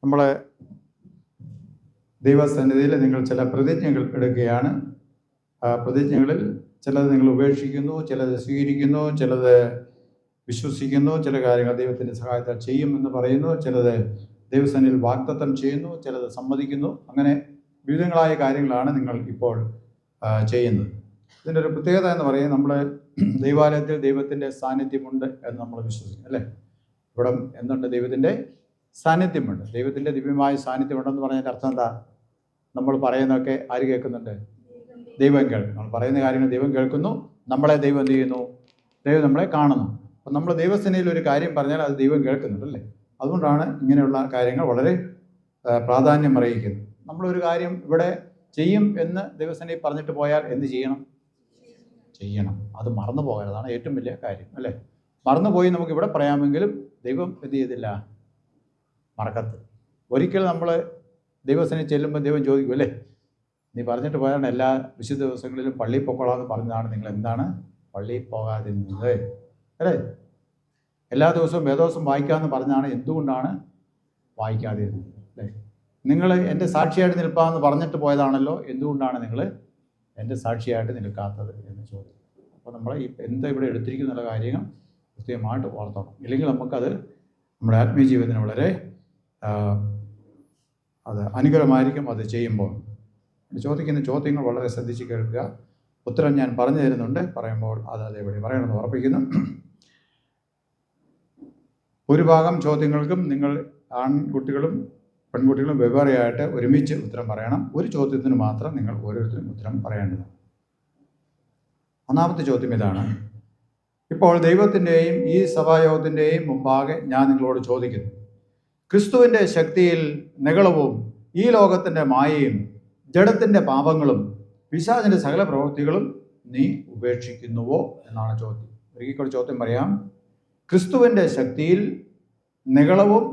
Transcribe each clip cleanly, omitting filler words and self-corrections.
നമ്മൾ ദൈവസന്നിധിയിൽ നിങ്ങൾ ചില പ്രതിജ്ഞകൾ എടുക്കുകയാണ്. ആ പ്രതിജ്ഞകളിൽ ചിലത് നിങ്ങൾ ഉപേക്ഷിക്കുന്നു, ചിലത് സ്വീകരിക്കുന്നു, ചിലത് വിശ്വസിക്കുന്നു, ചില കാര്യങ്ങൾ ദൈവത്തിൻ്റെ സഹായത്താൽ ചെയ്യുമെന്ന് പറയുന്നു, ചിലത് ദൈവസന്നിധിയിൽ വാഗ്ദത്തം ചെയ്യുന്നു, ചിലത് സമ്മതിക്കുന്നു. അങ്ങനെ വിവിധങ്ങളായ കാര്യങ്ങളാണ് നിങ്ങൾ ഇപ്പോൾ ചെയ്യുന്നത്. ഇതിൻ്റെ ഒരു പ്രത്യേകത എന്ന് പറയുന്നത്, നമ്മൾ ദൈവാലയത്തിൽ ദൈവത്തിൻ്റെ സാന്നിധ്യമുണ്ട് എന്ന് നമ്മൾ വിശ്വസിക്കും, അല്ലേ? ഇവിടെ എന്തുണ്ട്? ദൈവത്തിൻ്റെ സാന്നിധ്യമുണ്ട്. ദൈവത്തിൻ്റെ ദിവ്യമായ സാന്നിധ്യമുണ്ടെന്ന് പറഞ്ഞതിൻ്റെ അർത്ഥം എന്താ? നമ്മൾ പറയുന്നതൊക്കെ ആര് കേൾക്കുന്നുണ്ട്? ദൈവം കേൾക്കും. നമ്മൾ പറയുന്ന കാര്യങ്ങൾ ദൈവം കേൾക്കുന്നു. നമ്മളെ ദൈവം എന്ത് ചെയ്യുന്നു? ദൈവം നമ്മളെ കാണുന്നു. അപ്പം നമ്മൾ ദൈവസേനയിൽ ഒരു കാര്യം പറഞ്ഞാൽ അത് ദൈവം കേൾക്കുന്നുണ്ട്, അല്ലേ? അതുകൊണ്ടാണ് ഇങ്ങനെയുള്ള കാര്യങ്ങൾ വളരെ പ്രാധാന്യം അറിയിക്കുന്നത്. നമ്മളൊരു കാര്യം ഇവിടെ ചെയ്യും എന്ന് ദൈവസേനയിൽ പറഞ്ഞിട്ട് പോയാൽ എന്ത് ചെയ്യണം? ചെയ്യണം. അത് മറന്നു പോകരുത്. അതാണ് ഏറ്റവും വലിയ കാര്യം, അല്ലേ? മറന്നുപോയി നമുക്ക് ഇവിടെ പറയാമെങ്കിലും ദൈവം എന്ത് ചെയ്തില്ല? മറക്കത്ത്. ഒരിക്കൽ നമ്മൾ ദൈവസേനയിൽ ചെല്ലുമ്പോൾ ദൈവം ചോദിക്കും, അല്ലേ, നീ പറഞ്ഞിട്ട് പോയാണ് എല്ലാ വിശുദ്ധ ദിവസങ്ങളിലും പള്ളിയിൽ പോക്കോളാന്ന് പറഞ്ഞതാണ്, നിങ്ങൾ എന്താണ് പള്ളിയിൽ പോകാതിരുന്നത്, അല്ലേ? എല്ലാ ദിവസവും വേദോസം വായിക്കാമെന്ന് പറഞ്ഞാണ്, എന്തുകൊണ്ടാണ് വായിക്കാതിരുന്നത്, അല്ലേ? നിങ്ങൾ എൻ്റെ സാക്ഷിയായിട്ട് നിൽപ്പാമെന്ന് പറഞ്ഞിട്ട് പോയതാണല്ലോ, എന്തുകൊണ്ടാണ് നിങ്ങൾ എൻ്റെ സാക്ഷിയായിട്ട് നിൽക്കാത്തത് എന്ന് ചോദിക്കും. അപ്പോൾ നമ്മൾ ഈ എന്താ ഇവിടെ എടുത്തിരിക്കുന്ന കാര്യങ്ങൾ കൃത്യമായിട്ട് ഓർത്തോണം. ഇല്ലെങ്കിൽ നമുക്കത് നമ്മുടെ ആത്മീയ ജീവിതത്തിന് വളരെ അത് അനുഗ്രഹമായിരിക്കും അത് ചെയ്യുമ്പോൾ. ചോദിക്കുന്ന ചോദ്യങ്ങൾ വളരെ ശ്രദ്ധിച്ച് കേൾക്കുക. ഉത്തരം ഞാൻ പറഞ്ഞു തരുന്നുണ്ട്, പറയുമ്പോൾ അത് അതേപടി പറയണമെന്ന് ഉറപ്പിക്കുന്നു. ഭൂരിഭാഗം ചോദ്യങ്ങൾക്കും നിങ്ങൾ ആൺകുട്ടികളും പെൺകുട്ടികളും വെവ്വേറെയായിട്ട് ഒരുമിച്ച് ഉത്തരം പറയണം. ഒരു ചോദ്യത്തിന് മാത്രം നിങ്ങൾ ഓരോരുത്തരും ഉത്തരം പറയേണ്ടതാണ്. ഒന്നാമത്തെ ചോദ്യം ഇതാണ്: ഇപ്പോൾ ദൈവത്തിൻ്റെയും ഈ സഭായോഗത്തിൻ്റെയും മുമ്പാകെ ഞാൻ നിങ്ങളോട് ചോദിക്കുന്നു, ക്രിസ്തുവിൻ്റെ ശക്തിയിൽ നിഗളവും ഈ ലോകത്തിൻ്റെ മായയും ജഡത്തിൻ്റെ പാപങ്ങളും പിശാചിൻ്റെ സകല പ്രവൃത്തികളും നീ ഉപേക്ഷിക്കുന്നുവോ എന്നാണ് ചോദ്യം. ഒരിക്കൽ ചോദ്യം പറയാം. ക്രിസ്തുവിൻ്റെ ശക്തിയിൽ നിഗളവും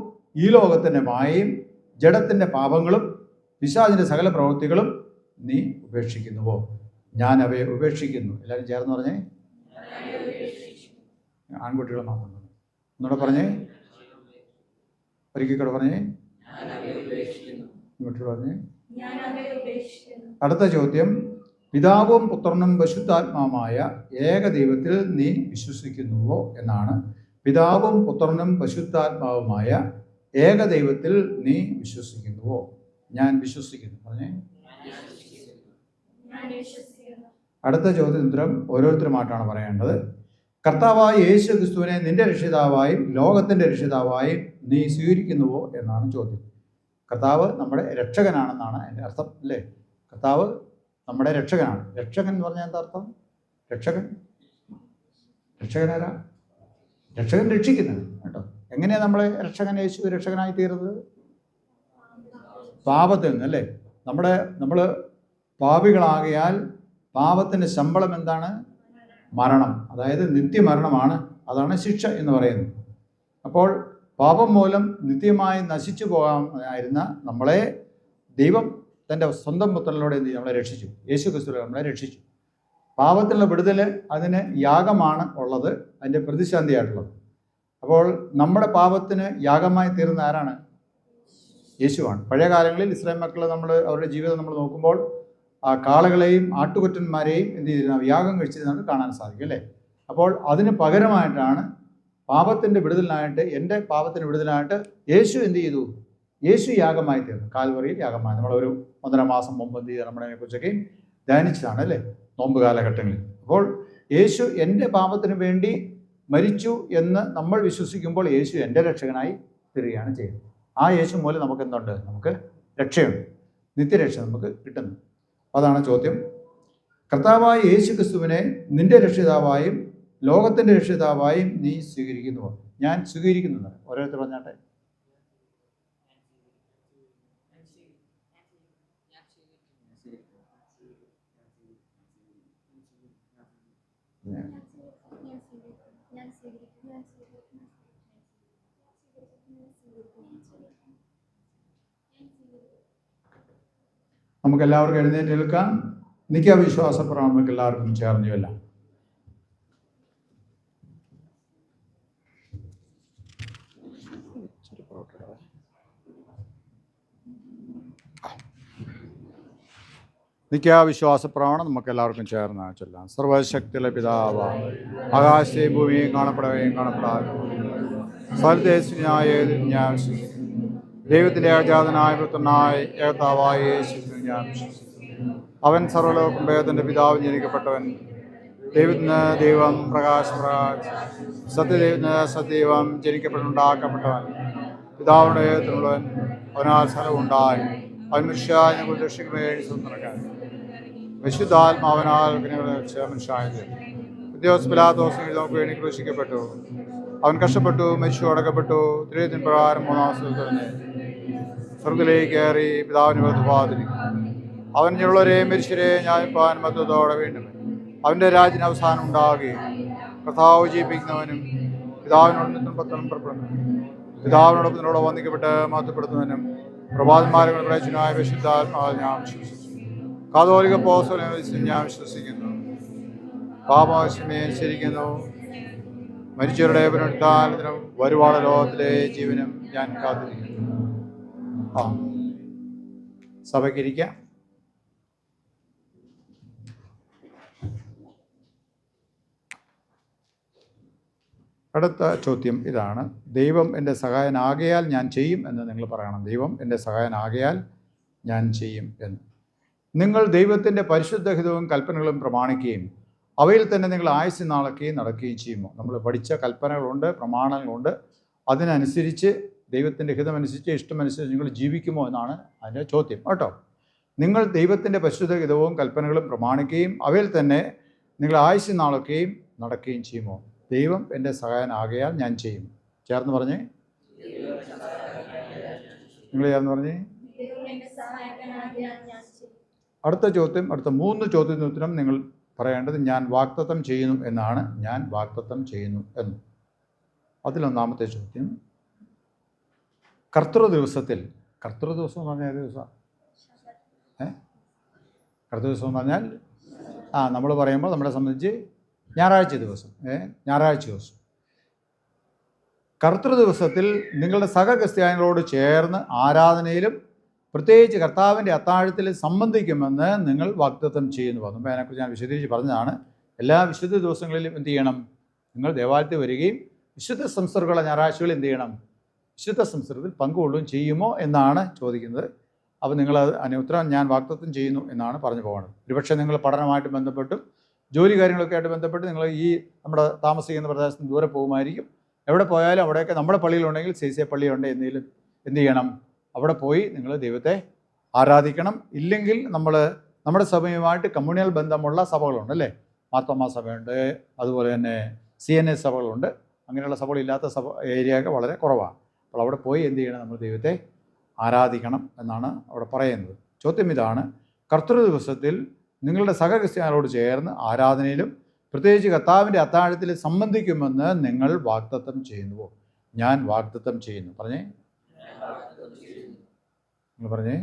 ഈ ലോകത്തിൻ്റെ മായയും ജഡത്തിൻ്റെ പാപങ്ങളും പിശാചിൻ്റെ സകല പ്രവൃത്തികളും നീ ഉപേക്ഷിക്കുന്നുവോ? ഞാൻ അവയെ ഉപേക്ഷിക്കുന്നു. എല്ലാവരും ചേർന്ന് പറഞ്ഞേ. ആൺകുട്ടികൾ മാത്രം ഒന്നുകൂടെ പറഞ്ഞേ. ഒരിക്കൽ കൂടെ പറഞ്ഞേ. ഇങ്ങോട്ട് പറഞ്ഞേ. അടുത്ത ചോദ്യം: പിതാവും പുത്രനും പരിശുദ്ധാത്മാവുമായ ഏക ദൈവത്തിൽ നീ വിശ്വസിക്കുന്നുവോ എന്നാണ്. പിതാവും പുത്രനും പരിശുദ്ധാത്മാവുമായ ഏക ദൈവത്തിൽ നീ വിശ്വസിക്കുന്നുവോ? ഞാൻ വിശ്വസിക്കുന്നു. പറഞ്ഞേ. അടുത്ത ചോദ്യം ഉത്തരം ഓരോരുത്തരുമായിട്ടാണ് പറയേണ്ടത്. കർത്താവായ യേശു ക്രിസ്തുവിനെ നിന്റെ രക്ഷിതാവായും ലോകത്തിൻ്റെ രക്ഷിതാവായും നീ സ്വീകരിക്കുന്നുവോ എന്നാണ് ചോദ്യം. കർത്താവ് നമ്മുടെ രക്ഷകനാണെന്നാണ് അതിൻ്റെ അർത്ഥം, അല്ലേ? കർത്താവ് നമ്മുടെ രക്ഷകനാണ്. രക്ഷകൻ എന്ന് പറഞ്ഞാൽ എന്താ അർത്ഥം? രക്ഷകനാരാ? രക്ഷകൻ രക്ഷിക്കുന്നത് കേട്ടോ. എങ്ങനെയാണ് നമ്മളെ രക്ഷകൻ യേശു രക്ഷകനായി തീരുന്നത്? പാപത്തിൽ നിന്ന്, അല്ലേ? നമ്മൾ പാപികളാകയാൽ പാപത്തിൻ്റെ ശമ്പളം എന്താണ്? മരണം. അതായത് നിത്യമരണമാണ്. അതാണ് ശിക്ഷ എന്ന് പറയുന്നത്. അപ്പോൾ പാപം മൂലം നിത്യമായി നശിച്ചു പോകാമായിരുന്ന നമ്മളെ ദൈവം തൻ്റെ സ്വന്തം പുത്രനിലൂടെ എന്ത് ചെയ്യും? നമ്മളെ രക്ഷിച്ചു. യേശു ക്രിസ്തുവിലൂടെ നമ്മളെ രക്ഷിച്ചു. പാപത്തിലുള്ള വിടുതൽ അതിന് യാഗമാണ് ഉള്ളത്, അതിൻ്റെ പ്രതിശാന്തിയായിട്ടുള്ളത്. അപ്പോൾ നമ്മുടെ പാപത്തിന് യാഗമായി തീർന്ന ആരാണ്? യേശുവാണ്. പഴയ കാലങ്ങളിൽ ഇസ്രായേൽ മക്കൾ അവരുടെ ജീവിതം നമ്മൾ നോക്കുമ്പോൾ ആ കാളകളെയും ആട്ടുകൊറ്റന്മാരെയും എന്ത് ചെയ്തിരുന്നു? യാഗം കഴിച്ചിരുന്നത് കാണാൻ സാധിക്കും, അല്ലേ? അപ്പോൾ അതിന് പകരമായിട്ടാണ് പാപത്തിൻ്റെ വിടുതലിനായിട്ട്, എൻ്റെ പാപത്തിൻ്റെ വിടുതലിനായിട്ട് യേശു എന്ത് ചെയ്തു? യേശു യാഗമായി തീർന്നു. കാൽവറിയിൽ യാഗമായി. നമ്മളൊരു 1.5 മാസം മുമ്പ് എന്ത് ചെയ്ത് നമ്മളതിനെ കുറിച്ചൊക്കെ ധ്യാനിച്ചതാണ്, അല്ലേ? നോമ്പ് കാലഘട്ടങ്ങളിൽ. അപ്പോൾ യേശു എൻ്റെ പാപത്തിന് വേണ്ടി മരിച്ചു എന്ന് നമ്മൾ വിശ്വസിക്കുമ്പോൾ യേശു എൻ്റെ രക്ഷകനായി തീരുകയാണ് ചെയ്യുന്നത്. ആ യേശു മൂലം നമുക്ക് എന്തുണ്ട്? നമുക്ക് രക്ഷയുണ്ട്, നിത്യരക്ഷ നമുക്ക് കിട്ടുന്നു. അതാണ് ചോദ്യം. കർത്താവായ യേശു ക്രിസ്തുവിനെ നിന്റെ രക്ഷിതാവായും ലോകത്തിൻ്റെ രക്ഷിതാവായും നീ സ്വീകരിക്കുന്നുവോ? ഞാൻ സ്വീകരിക്കുന്നു. ഓരോരുത്തർ പറഞ്ഞാട്ടെ. നമുക്ക് എല്ലാവർക്കും എഴുന്നേറ്റ് നിൽക്കാം. നിത്യവിശ്വാസപ്രമാണം നമുക്ക് എല്ലാവർക്കും ചേർന്ന് ചൊല്ലാം. നിത്യാവിശ്വാസപ്രമാണം നമുക്ക് എല്ലാവർക്കും ചേർന്ന് ചൊല്ലാം. സർവശക്തിയുള്ള പിതാവ, ആകാശത്തെയും ഭൂമിയെയും കാണപ്പെടുകയും കാണപ്പെടാതെ സ്ഥലദേശിനായ ഞാൻ വിശ്വസിക്കുന്നു. ദൈവത്തിൻ്റെ ഏകജാതനായ പുത്രനായ ഏകതാവായ യേശുവിൽ ഞാൻ വിശ്വസിക്കുന്നു. അവൻ സർവ്വലോകം ഭേദത്തിൻ്റെ പിതാവ് ജനിക്കപ്പെട്ടവൻ, ദൈവത്തിന് ദൈവം പ്രകാശം സത്യദൈവത്തിന് സത്യദൈവം ജനിക്കപ്പെട്ടുണ്ടാക്കപ്പെട്ടവൻ, പിതാവിൻ്റെ ഏകത്തിനുള്ളവൻ, അവനാൽ സ്ഥലമുണ്ടായി. അവൻ മനുഷ്യനെ രക്ഷിക്ക് വേണ്ടി സ്വന്തം വിശുദ്ധാത്മാവനാൽ മനുഷ്യായത് പിലാത്തോസിന് നമുക്ക് വേണ്ടി ക്രൂശിക്കപ്പെട്ടു. അവൻ കഷ്ടപ്പെട്ടു, മരിച്ചു, അടക്കപ്പെട്ടു. തിരുവചന പ്രകാരം 3-ാം ദിവസം തന്നെ സ്വർഗ്ഗത്തിലേക്ക് കയറി പിതാവിന് വലത്തുഭാഗത്തിരിക്കുന്നു. അവൻ ഞങ്ങളുള്ളവരെയും മരിച്ചവരെയും ന്യായിപ്പാൻ മഹത്വത്തോടെ വീണ്ടും അവൻ്റെ രാജ്യത്തിന് അവസാനം ഉണ്ടാകുകയും കർത്താവ് ജീവിപ്പിക്കുന്നവനും പിതാവിനോട് പത്രം പുറപ്പെടുന്നവനും പിതാവിനോടൊപ്പത്തിനോട് വന്ദിക്കപ്പെട്ട് മഹത്വപ്പെടുത്തുന്നവനും പ്രഭാതന്മാരെ പ്രേക്ഷനായ വിശുദ്ധാത്മാവിൽ ഞാൻ വിശ്വസിച്ചു. കാതോലിക അപ്പോസ്തലനെ ഞാൻ വിശ്വസിക്കുന്നു. പാപമോചനമേ അനുസരിക്കുന്നു. മരിച്ചവരുടെ പുനരുത്ഥാനത്തിനും വരുവാള ലോകത്തിലെ ജീവനും ഞാൻ കാത്തിരിക്കുന്നു. സഭയ്ക്കിരിക്കാം. അടുത്ത ചോദ്യം ഇതാണ്: ദൈവം എൻ്റെ സഹായനാകയാൽ ഞാൻ ചെയ്യും എന്ന് നിങ്ങൾ പറയണം. ദൈവം എൻ്റെ സഹായനാകയാൽ ഞാൻ ചെയ്യും എന്ന്. നിങ്ങൾ ദൈവത്തിൻ്റെ പരിശുദ്ധഹിതവും കൽപ്പനകളും പ്രമാണിക്കുകയും അവയിൽ തന്നെ നിങ്ങൾ ആയുസ്സ് നാളക്കുകയും നടക്കുകയും ചെയ്യുമോ? നമ്മൾ പഠിച്ച കൽപ്പനകളുണ്ട്, പ്രമാണങ്ങളുണ്ട്. അതിനനുസരിച്ച് ദൈവത്തിൻ്റെ ഹിതമനുസരിച്ച് ഇഷ്ടമനുസരിച്ച് നിങ്ങൾ ജീവിക്കുമോ എന്നാണ് അതിൻ്റെ ചോദ്യം കേട്ടോ. നിങ്ങൾ ദൈവത്തിൻ്റെ പരിശുദ്ധഹിതവും കൽപ്പനകളും പ്രമാണിക്കുകയും അവയിൽ തന്നെ നിങ്ങൾ ആയുസ്സ് നാളക്കുകയും നടക്കുകയും ചെയ്യുമോ? ദൈവം എൻ്റെ സഹായനാകയാൽ ഞാൻ ചെയ്യും. ചേർന്ന് പറഞ്ഞേ. നിങ്ങൾ ചേർന്ന് പറഞ്ഞേ. അടുത്ത ചോദ്യം, അടുത്ത 3 ചോദ്യത്തിന് ഉത്തരം നിങ്ങൾ പറയേണ്ടത് ഞാൻ വാഗ്ദത്തം ചെയ്യുന്നു എന്നാണ്. ഞാൻ വാഗ്ദത്തം ചെയ്യുന്നു എന്ന്. അതിലൊന്നാമത്തെ ചോദ്യം, കർത്തൃദിവസത്തിൽ, കർത്തൃദിവസം എന്ന് പറഞ്ഞാൽ ഏത് ദിവസമാണ്? കർത്തൃദിവസം എന്ന് പറഞ്ഞാൽ നമ്മൾ പറയുമ്പോൾ നമ്മളെ സംബന്ധിച്ച് ഞായറാഴ്ച ദിവസം, ഞായറാഴ്ച ദിവസം. കർത്തൃദിവസത്തിൽ നിങ്ങളുടെ സഹക്രിസ്ത്യാനികളോട് ചേർന്ന് ആരാധനയിലും പ്രത്യേകിച്ച് കർത്താവിൻ്റെ അത്താഴത്തിൽ സംബന്ധിക്കുമെന്ന് നിങ്ങൾ വാഗ്ദത്തം ചെയ്യുന്നു. അപ്പോൾ അതിനെക്കുറിച്ച് ഞാൻ വിശദീകരിച്ച് പറഞ്ഞതാണ്. എല്ലാ വിശുദ്ധ ദിവസങ്ങളിലും എന്ത് ചെയ്യണം? നിങ്ങൾ ദേവാലയത്തിൽ വരികയും വിശുദ്ധ സംസർഗമുള്ള ഞായറാഴ്ചകളിൽ എന്ത് ചെയ്യണം? വിശുദ്ധ സംസർഗത്തിൽ പങ്കുകൊള്ളുകയും ചെയ്യുമോ എന്നാണ് ചോദിക്കുന്നത്. അപ്പോൾ നിങ്ങൾ അതിന് ഉത്തരം ഞാൻ വാഗ്ദത്തം ചെയ്യുന്നു എന്നാണ് പറഞ്ഞു പോകുന്നത്. ഒരുപക്ഷെ നിങ്ങൾ പഠനമായിട്ട് ബന്ധപ്പെട്ടും ജോലി കാര്യങ്ങളൊക്കെ ആയിട്ട് ബന്ധപ്പെട്ട് നിങ്ങൾ ഈ നമ്മുടെ താമസിക്കുന്ന പ്രദേശത്തിന് ദൂരെ പോകുമായിരിക്കും. എവിടെ പോയാലും അവിടെയൊക്കെ നമ്മുടെ പള്ളിയിലുണ്ടെങ്കിൽ CCA പള്ളിയുണ്ട്, എന്തെങ്കിലും എന്ത് ചെയ്യണം? അവിടെ പോയി നിങ്ങൾ ദൈവത്തെ ആരാധിക്കണം. ഇല്ലെങ്കിൽ നമ്മുടെ സഭയുമായിട്ട് കമ്മ്യൂണിയൽ ബന്ധമുള്ള സഭകളുണ്ട് അല്ലേ? മാർത്തോമാ സഭയുണ്ട്, അതുപോലെ തന്നെ CNA സഭകളുണ്ട്. അങ്ങനെയുള്ള സഭകളില്ലാത്ത സഭ ഏരിയയൊക്കെ വളരെ കുറവാണ്. അപ്പോൾ അവിടെ പോയി എന്ത് ചെയ്യണം? നമ്മൾ ദൈവത്തെ ആരാധിക്കണം എന്നാണ് അവിടെ പറയുന്നത്. ചോദ്യം ഇതാണ്: കർത്തൃദിവസത്തിൽ നിങ്ങളുടെ സഹക്രിസ്ത്യാനികളോട് ചേർന്ന് ആരാധനയിലും പ്രത്യേകിച്ച് കർത്താവിൻ്റെ അത്താഴത്തിൽ സംബന്ധിക്കുമെന്ന് നിങ്ങൾ വാഗ്ദത്തം ചെയ്യുന്നുവോ? ഞാൻ വാഗ്ദത്തം ചെയ്യുന്നു. പറഞ്ഞേ. നിങ്ങൾ പറഞ്ഞേ.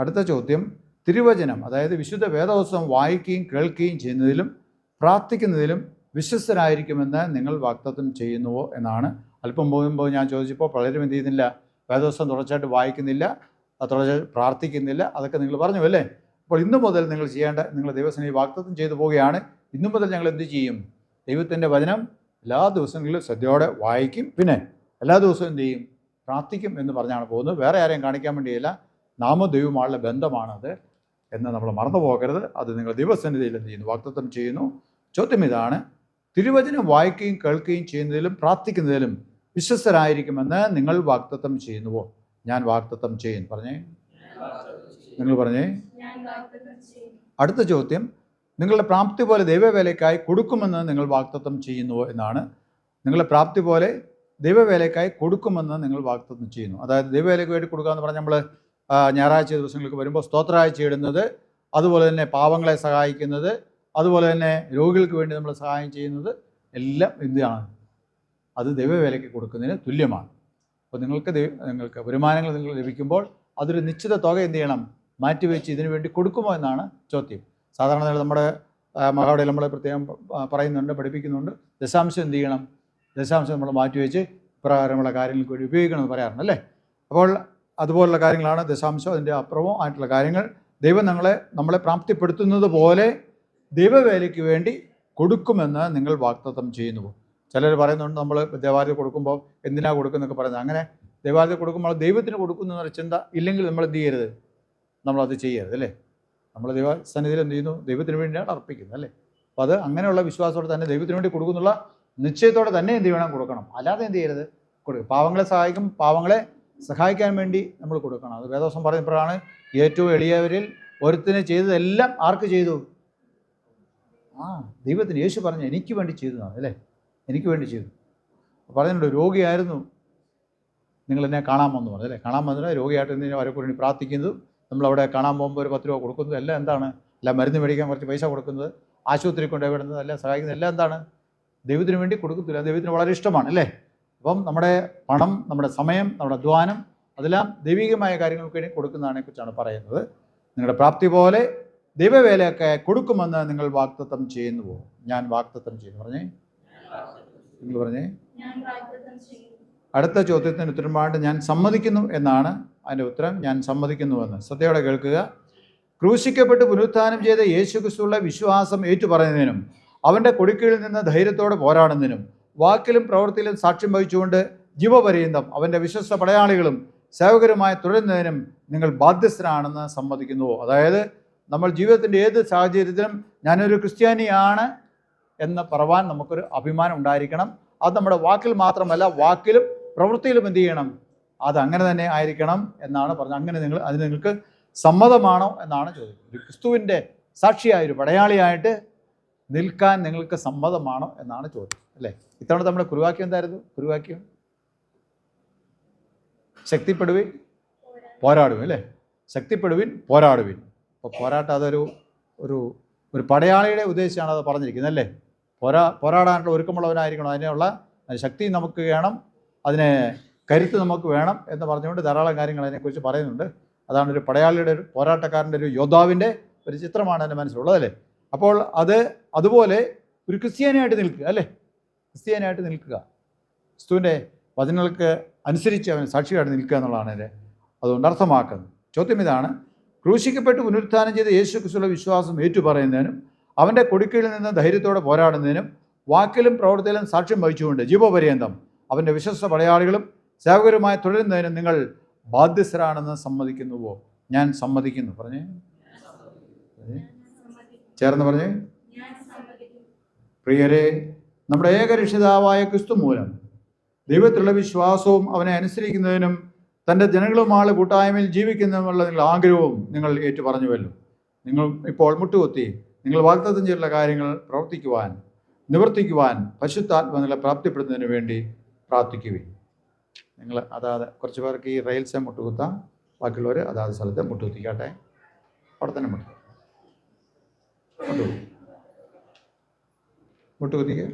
അടുത്ത ചോദ്യം, തിരുവചനം അതായത് വിശുദ്ധ വേദപുസ്തകം വായിക്കുകയും കേൾക്കുകയും ചെയ്യുന്നതിലും പ്രാർത്ഥിക്കുന്നതിലും വിശ്വസ്തരായിരിക്കുമെന്ന് നിങ്ങൾ വാഗ്ദത്തം ചെയ്യുന്നുവോ എന്നാണ്. അല്പം പോകുമ്പോൾ ഞാൻ ചോദിച്ചപ്പോൾ പലരും എന്ത് ചെയ്യുന്നില്ല? വേദപുസ്തകം തുടർച്ചയായിട്ട് വായിക്കുന്നില്ല, തുടർച്ചയായിട്ട് പ്രാർത്ഥിക്കുന്നില്ല. അതൊക്കെ നിങ്ങൾ പറഞ്ഞു അല്ലേ? അപ്പോൾ ഇന്നു മുതൽ നിങ്ങൾ ചെയ്യേണ്ട, നിങ്ങൾ ദൈവസേനയിൽ വാഗ്ദത്തം ചെയ്തു പോവുകയാണ്. ഇന്നു മുതൽ ഞങ്ങൾ എന്ത് ചെയ്യും? ദൈവത്തിൻ്റെ വചനം എല്ലാ ദിവസങ്ങളിലും ശ്രദ്ധയോടെ വായിക്കും, പിന്നെ എല്ലാ ദിവസവും എന്ത് ചെയ്യും? പ്രാർത്ഥിക്കും എന്ന് പറഞ്ഞാണ് പോകുന്നത്. വേറെ ആരെയും കാണിക്കാൻ വേണ്ടിയല്ല, നാമ ദൈവമായുള്ള ബന്ധമാണത് എന്ന് നമ്മൾ മറന്നു പോകരുത്. അത് നിങ്ങൾ ദൈവസന്നിധിയിൽ എന്ത് ചെയ്യുന്നു? വാഗ്ദത്തം ചെയ്യുന്നു. ചോദ്യം ഇതാണ്: തിരുവചനം വായിക്കുകയും കേൾക്കുകയും ചെയ്യുന്നതിലും പ്രാർത്ഥിക്കുന്നതിലും വിശ്വസ്തരായിരിക്കുമെന്ന് നിങ്ങൾ വാഗ്ദത്തം ചെയ്യുന്നുവോ? ഞാൻ വാഗ്ദത്തം ചെയ്യുന്നു. പറഞ്ഞേ. നിങ്ങൾ പറഞ്ഞേ. അടുത്ത ചോദ്യം, നിങ്ങളുടെ പ്രാപ്തി പോലെ ദൈവവേലയ്ക്കായി കൊടുക്കുമെന്ന് നിങ്ങൾ വാഗ്ദത്തം ചെയ്യുന്നുവോ എന്നാണ്. നിങ്ങളുടെ പ്രാപ്തി പോലെ ദൈവവേലയ്ക്കായി കൊടുക്കുമെന്ന് നിങ്ങൾ വാഗ്ദത്തം ചെയ്യുന്നു. അതായത് ദൈവവേലയ്ക്ക് വേണ്ടി കൊടുക്കുക എന്ന് പറഞ്ഞാൽ നമ്മൾ ഞായറാഴ്ച ദിവസങ്ങൾക്ക് വരുമ്പോൾ സ്തോത്രാഴ്ച ഇടുന്നത്, അതുപോലെ തന്നെ പാവങ്ങളെ സഹായിക്കുന്നത്, അതുപോലെ തന്നെ രോഗികൾക്ക് വേണ്ടി നമ്മൾ സഹായം ചെയ്യുന്നത് എല്ലാം എന്താണ്? അത് ദൈവവേലയ്ക്ക് കൊടുക്കുന്നതിന് തുല്യമാണ്. അപ്പോൾ നിങ്ങൾക്ക് വരുമാനങ്ങൾ നിങ്ങൾ ലഭിക്കുമ്പോൾ അതൊരു നിശ്ചിത തുക എന്ത് ചെയ്യണം? മാറ്റിവെച്ച് ഇതിനു വേണ്ടി കൊടുക്കുമോ എന്നാണ് ചോദ്യം. സാധാരണ നമ്മുടെ മഹാവടിയിൽ നമ്മൾ പ്രത്യേകം പറയുന്നുണ്ട്, പഠിപ്പിക്കുന്നുണ്ട്. ദശാംശം എന്ത് ചെയ്യണം? ദശാംശം നമ്മൾ മാറ്റിവെച്ച് ഇപ്രകാരമുള്ള കാര്യങ്ങൾക്ക് വേണ്ടി ഉപയോഗിക്കണമെന്ന് പറയാറുണ്ട് അല്ലേ? അപ്പോൾ അതുപോലുള്ള കാര്യങ്ങളാണ് ദശാംശം, അതിൻ്റെ അപ്പുറവും ആയിട്ടുള്ള കാര്യങ്ങൾ ദൈവം നമ്മളെ പ്രാപ്തിപ്പെടുത്തുന്നത് പോലെ ദൈവവേലയ്ക്ക് വേണ്ടി കൊടുക്കുമെന്ന് നിങ്ങൾ വാഗ്ദത്തം ചെയ്യുന്നു. ചിലർ പറയുന്നുണ്ട് നമ്മൾ ദേവാലയത്തിൽ കൊടുക്കുമ്പോൾ എന്തിനാ കൊടുക്കുന്നൊക്കെ പറയുന്നത്. അങ്ങനെ ദേവാലയത്തിൽ കൊടുക്കുമ്പോൾ ദൈവത്തിന് കൊടുക്കുന്നു എന്നൊരു ചിന്ത ഇല്ലെങ്കിൽ നമ്മൾ എന്ത് ചെയ്യരുത്, നമ്മളത് ചെയ്യരുത് അല്ലേ. നമ്മൾ ദൈവസന്നിധിയിൽ എന്ത് ചെയ്യുന്നു, ദൈവത്തിന് വേണ്ടിയാണ് അർപ്പിക്കുന്നത് അല്ലേ. അപ്പോൾ അത് അങ്ങനെയുള്ള വിശ്വാസത്തോടെ തന്നെ ദൈവത്തിന് വേണ്ടി കൊടുക്കുന്നുള്ള നിശ്ചയത്തോടെ തന്നെ എന്ത് ചെയ്യണം, കൊടുക്കണം. അല്ലാതെ എന്ത് ചെയ്യരുത്, കൊടുക്കും. പാവങ്ങളെ സഹായിക്കാൻ വേണ്ടി നമ്മൾ കൊടുക്കണം. അത് വേദവസം പറയുമ്പോഴാണ് ഏറ്റവും എളിയവരിൽ ഒരുത്തിന് ചെയ്തതെല്ലാം ആർക്ക് ചെയ്തു? ദൈവത്തിന്. യേശു പറഞ്ഞു എനിക്ക് വേണ്ടി ചെയ്തതാണ് അല്ലേ, എനിക്ക് വേണ്ടി ചെയ്തു. പറയുന്നുണ്ട് രോഗിയായിരുന്നു, നിങ്ങൾ എന്നെ കാണാമെന്ന് പറഞ്ഞു അല്ലേ. കാണാൻ വന്നിട്ട് രോഗിയായിട്ട് എന്തിനാ അവരെ വേണ്ടി പ്രാർത്ഥിക്കുന്നത്, നമ്മളവിടെ കാണാൻ പോകുമ്പോൾ ഒരു 10 രൂപ കൊടുക്കുന്നത് എല്ലാം എന്താണ്, അല്ല മരുന്ന് മേടിക്കാൻ കുറച്ച് പൈസ കൊടുക്കുന്നത്, ആശുപത്രി കൊണ്ടുപോയിടുന്നത് എല്ലാം സഹായിക്കുന്നത് എല്ലാം എന്താണ്, ദൈവത്തിന് വേണ്ടി കൊടുക്കത്തില്ല. ദൈവത്തിന് വളരെ ഇഷ്ടമാണ് അല്ലേ. അപ്പം നമ്മുടെ പണം, നമ്മുടെ സമയം, നമ്മുടെ അധ്വാനം അതെല്ലാം ദൈവികമായ കാര്യങ്ങൾക്ക് വേണ്ടി കൊടുക്കുന്നതിനെ കുറിച്ചാണ് പറയുന്നത്. നിങ്ങളുടെ പ്രാപ്തി പോലെ ദൈവവേലയൊക്കെ കൊടുക്കുമെന്ന് നിങ്ങൾ വാഗ്ദത്തം ചെയ്യുന്നുവോ? ഞാൻ വാഗ്ദത്തം ചെയ്യുന്നു. പറഞ്ഞേ, നിങ്ങൾ പറഞ്ഞേ. അടുത്ത ചോദ്യത്തിന് ഉത്തരമായിട്ട് ഞാൻ സമ്മതിക്കുന്നു എന്നാണ് അതിൻ്റെ ഉത്തരം. ഞാൻ സമ്മതിക്കുന്നുവെന്ന്. ശ്രദ്ധയോടെ കേൾക്കുക. ക്രൂശിക്കപ്പെട്ട് പുനരുത്ഥാനം ചെയ്ത യേശുക്രിസ്തുവിലുള്ള വിശ്വാസം ഏറ്റുപറയുന്നതിനും അവൻ്റെ കൊടിക്കീഴിൽ നിന്ന് ധൈര്യത്തോടെ പോരാടുന്നതിനും വാക്കിലും പ്രവൃത്തിയിലും സാക്ഷ്യം വഹിച്ചുകൊണ്ട് ജീവപര്യന്തം അവൻ്റെ വിശ്വസ്ത പടയാളികളും സേവകരുമായി തുടരുന്നതിനും നിങ്ങൾ ബാധ്യസ്ഥരാണെന്ന് സമ്മതിക്കുന്നുവോ? അതായത് നമ്മൾ ജീവിതത്തിൻ്റെ ഏത് സാഹചര്യത്തിലും ഞാനൊരു ക്രിസ്ത്യാനിയാണ് എന്ന് പറവാൻ നമുക്കൊരു അഭിമാനം ഉണ്ടായിരിക്കണം. അത് നമ്മുടെ വാക്കിൽ മാത്രമല്ല, വാക്കിലും പ്രവൃത്തിയിലും എന്ത് ചെയ്യണം, അത് അങ്ങനെ തന്നെ ആയിരിക്കണം എന്നാണ് പറഞ്ഞത്. അങ്ങനെ അതിന് നിങ്ങൾക്ക് സമ്മതമാണോ എന്നാണ് ചോദിക്കുന്നത്. ഒരു ക്രിസ്തുവിൻ്റെ സാക്ഷിയായൊരു പടയാളിയായിട്ട് നിൽക്കാൻ നിങ്ങൾക്ക് സമ്മതമാണോ എന്നാണ് ചോദ്യം അല്ലേ. ഇത്തവണ നമ്മുടെ കുറുവാക്യം എന്തായിരുന്നു? കുറുവാക്യം ശക്തിപ്പെടുവിൻ പോരാടുവിൻ അല്ലേ. ശക്തിപ്പെടുവിൻ പോരാടുവിൻ. അപ്പോൾ പോരാട്ടം അതൊരു ഒരു പടയാളിയുടെ ഉദ്ദേശിച്ചാണ് അത് പറഞ്ഞിരിക്കുന്നത് അല്ലേ. പോരാടാനുള്ള ഒരുക്കമുള്ളവനായിരിക്കണം, അതിനുള്ള ശക്തി നമുക്ക് വേണം, അതിനെ കരുത്ത് നമുക്ക് വേണം എന്ന് പറഞ്ഞുകൊണ്ട് ധാരാളം കാര്യങ്ങൾ അതിനെക്കുറിച്ച് പറയുന്നുണ്ട്. അതാണ് ഒരു പടയാളിയുടെ, ഒരു പോരാട്ടക്കാരൻ്റെ, ഒരു യോദ്ധാവിൻ്റെ ഒരു ചിത്രമാണ് എൻ്റെ മനസ്സിലുള്ളത് അല്ലേ. അപ്പോൾ അതുപോലെ ഒരു ക്രിസ്ത്യാനിയായിട്ട് നിൽക്കുക അല്ലേ, ക്രിസ്ത്യാനിയായിട്ട് നിൽക്കുക, ക്രിസ്തുവിൻ്റെ വചനങ്ങൾക്ക് അനുസരിച്ച് അവൻ സാക്ഷിയായിട്ട് നിൽക്കുക എന്നുള്ളതാണ് എൻ്റെ അതുകൊണ്ട് അർത്ഥമാക്കുന്നത്. ചോദ്യം ഇതാണ്: ക്രൂശിക്കപ്പെട്ട് പുനരുത്ഥാനം ചെയ്ത യേശു ക്രിസ്തുവിലുള്ള വിശ്വാസം ഏറ്റുപറയുന്നതിനും അവൻ്റെ കൊടിക്കീഴിൽ നിന്ന് ധൈര്യത്തോടെ പോരാടുന്നതിനും വാക്കിലും പ്രവൃത്തിയിലും സാക്ഷ്യം വഹിച്ചുകൊണ്ട് ജീവപര്യന്തം അവൻ്റെ വിശ്വസ്ത പടയാളികളും സേവകരുമായി തുടരുന്നതിനും നിങ്ങൾ ബാധ്യസ്ഥരാണെന്ന് സമ്മതിക്കുന്നുവോ? ഞാൻ സമ്മതിക്കുന്നു. പറഞ്ഞേ, ചേർന്ന് പറഞ്ഞേ. പ്രിയരെ, നമ്മുടെ ഏകരക്ഷിതാവായ ക്രിസ്തു മൂലം ദൈവത്തിലുള്ള വിശ്വാസവും അവനെ അനുസരിക്കുന്നതിനും തൻ്റെ ജനങ്ങളുമായുള്ള കൂട്ടായ്മയിൽ ജീവിക്കുന്നതിനുള്ള നിങ്ങളുടെ ആഗ്രഹവും നിങ്ങൾ ഏറ്റുപറഞ്ഞുവല്ലോ. നിങ്ങൾ ഇപ്പോൾ മുട്ടുകുത്തി നിങ്ങൾ വാഗ്ദത്തം ചെയ്തിട്ടുള്ള കാര്യങ്ങൾ നിവർത്തിക്കുവാൻ പരിശുദ്ധാത്മ നിങ്ങളെ പ്രാപ്തിപ്പെടുന്നതിന് വേണ്ടി പ്രാർത്ഥിക്കുകയും. നിങ്ങൾ അതാത് കുറച്ച് പേർക്ക് ഈ റെയിൽസെ മുട്ടുകുത്താം, ബാക്കിയുള്ളവർ അതാത് സ്ഥലത്ത് മുട്ടുകുത്തിക്കാട്ടെ. അവിടെ തന്നെ മുട്ടുകുത്തിക്കുക.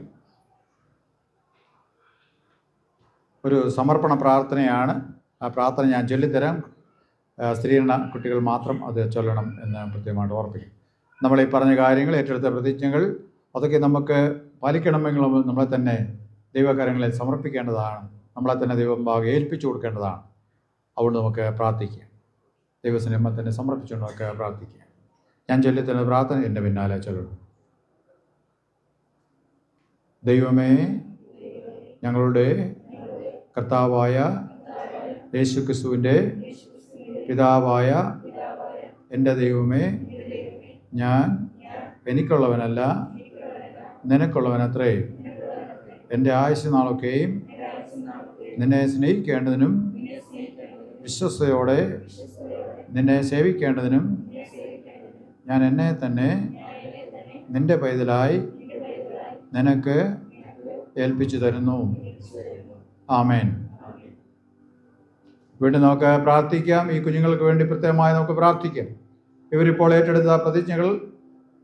ഒരു സമർപ്പണ പ്രാർത്ഥനയാണ്. ആ പ്രാർത്ഥന ഞാൻ ചൊല്ലിത്തരാം. സ്ത്രീകളുടെ കുട്ടികൾ മാത്രം അത് ചൊല്ലണം എന്ന് പ്രത്യേകമായിട്ട് ഓർപ്പിക്കും. നമ്മൾ ഈ പറഞ്ഞ കാര്യങ്ങൾ, ഏറ്റെടുത്ത പ്രതിജ്ഞകൾ, അതൊക്കെ നമുക്ക് പാലിക്കണമെങ്കിൽ നമ്മളെ തന്നെ ദൈവകാര്യങ്ങളിൽ സമർപ്പിക്കേണ്ടതാണ്. നമ്മളെ തന്നെ ദൈവഭാഗം ഏൽപ്പിച്ചു കൊടുക്കേണ്ടതാണ്. അതുകൊണ്ട് നമുക്ക് പ്രാർത്ഥിക്കാം. ദൈവസ്നേഹം തന്നെ സമർപ്പിച്ചുകൊണ്ട് നമുക്ക് പ്രാർത്ഥിക്കാം. ഞാൻ ചൊല്ലിത്തരുന്ന പ്രാർത്ഥന എൻ്റെ പിന്നാലെ ചൊല്ലണം. ദൈവമേ, ഞങ്ങളുടെ കർത്താവായ യേശുക്രിസ്തുവിൻ്റെ പിതാവായ എൻ്റെ ദൈവമേ, ഞാൻ എനിക്കുള്ളവനല്ല നിനക്കുള്ളവനത്രേ. എൻ്റെ ആയുസ്സ് നാളൊക്കെയും നിന്നെ സ്നേഹിക്കേണ്ടതിനും വിശ്വസ്തയോടെ നിന്നെ സേവിക്കേണ്ടതിനും ഞാൻ എന്നെ തന്നെ നിൻ്റെ പൈതലായി നിനക്ക് ഏൽപ്പിച്ചു തരുന്നു. ആമേൻ. വീണ്ടും നമുക്ക് പ്രാർത്ഥിക്കാം. ഈ കുഞ്ഞുങ്ങൾക്ക് വേണ്ടി പ്രത്യേകമായി നമുക്ക് പ്രാർത്ഥിക്കാം. ഇവരിപ്പോൾ ഏറ്റെടുത്ത പ്രതിജ്ഞകൾ,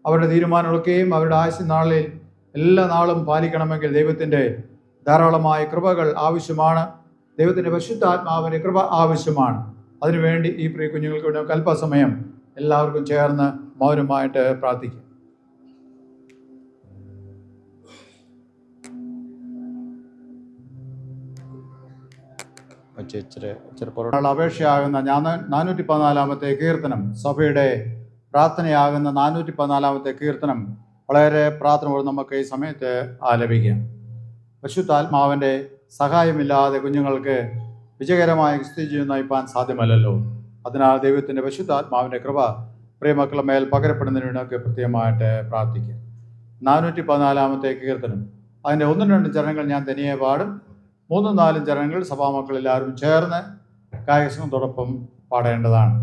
അവരുടെ തീരുമാനങ്ങളൊക്കെയും അവരുടെ ആയുസ്സ് നാളിൽ എല്ലാ നാളും പാലിക്കണമെങ്കിൽ ദൈവത്തിൻ്റെ ധാരാളമായ കൃപകൾ ആവശ്യമാണ്. ദൈവത്തിൻ്റെ പരിശുദ്ധാത്മാവിൻ്റെ കൃപ ആവശ്യമാണ്. അതിനുവേണ്ടി ഈ പ്രിയ കുഞ്ഞുങ്ങൾക്ക് വേണ്ടി നമുക്ക് അല്പസമയം എല്ലാവർക്കും ചേർന്ന് മൗനമായിട്ട് പ്രാർത്ഥിക്കാം. അപേക്ഷയാകുന്ന 414 കീർത്തനം, സഭയുടെ പ്രാർത്ഥനയാകുന്ന 414 കീർത്തനം വളരെ പ്രാർത്ഥനയോടെ നമുക്ക് ഈ സമയത്ത് ആലപിക്കാം. പരിശുദ്ധാത്മാവിൻ്റെ സഹായമില്ലാതെ കുഞ്ഞുങ്ങൾക്ക് വിജയകരമായ ക്രിസ്ത്യ ജീവിതം നയിപ്പാൻ സാധ്യമല്ലല്ലോ. അതിനാൽ ദൈവത്തിൻ്റെ പരിശുദ്ധാത്മാവിൻ്റെ കൃപ പ്രിയമക്കളുടെ മേൽ പകരപ്പെടുന്നതിന് വേണ്ടി പ്രത്യേകമായിട്ട് പ്രാർത്ഥിക്കാം. 414 കീർത്തനം, അതിൻ്റെ 1-2 ചരണങ്ങൾ ഞാൻ തനിയെ പാടും. 3-4 ചരണങ്ങൾ സഭാമക്കൾ എല്ലാവരും ചേർന്ന് കായകസംഘത്തോടൊപ്പം പാടേണ്ടതാണ്.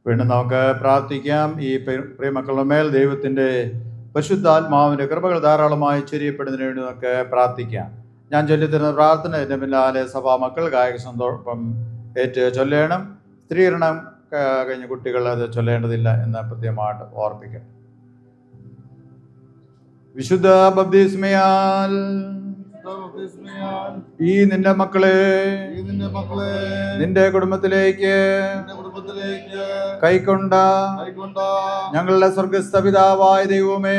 വീണ്ടും നമുക്ക് പ്രാർത്ഥിക്കാം. ഈ പ്രിയമക്കളുടെ മേൽ ദൈവത്തിൻ്റെ പരിശുദ്ധാത്മാവിൻ്റെ കൃപകൾ ധാരാളമായി ചൊരിയപ്പെടുന്നതിന് വേണ്ടി നമുക്ക് പ്രാർത്ഥിക്കാം. ഞാൻ ചൊല്ലിത്തരുന്ന പ്രാർത്ഥന എൻ്റെ പിന്നാലെ സഭാമക്കൾ ഗായകസംഘത്തോടൊപ്പം ഏറ്റ് ചൊല്ലണം. സ്ത്രീകരണം കഴിഞ്ഞ കുട്ടികൾ അത് ചൊല്ലേണ്ടതില്ല എന്ന് പ്രത്യേകമായിട്ട് ഓർപ്പിക്കാം. വിശുദ്ധ ബപ്തിസ്മയാൽ ഈ നിന്റെ മക്കളെ നിന്റെ കുടുംബത്തിലേക്ക് കൈക്കൊണ്ട ഞങ്ങളുടെ സ്വർഗസ്ഥ പിതാവായ ദൈവമേ,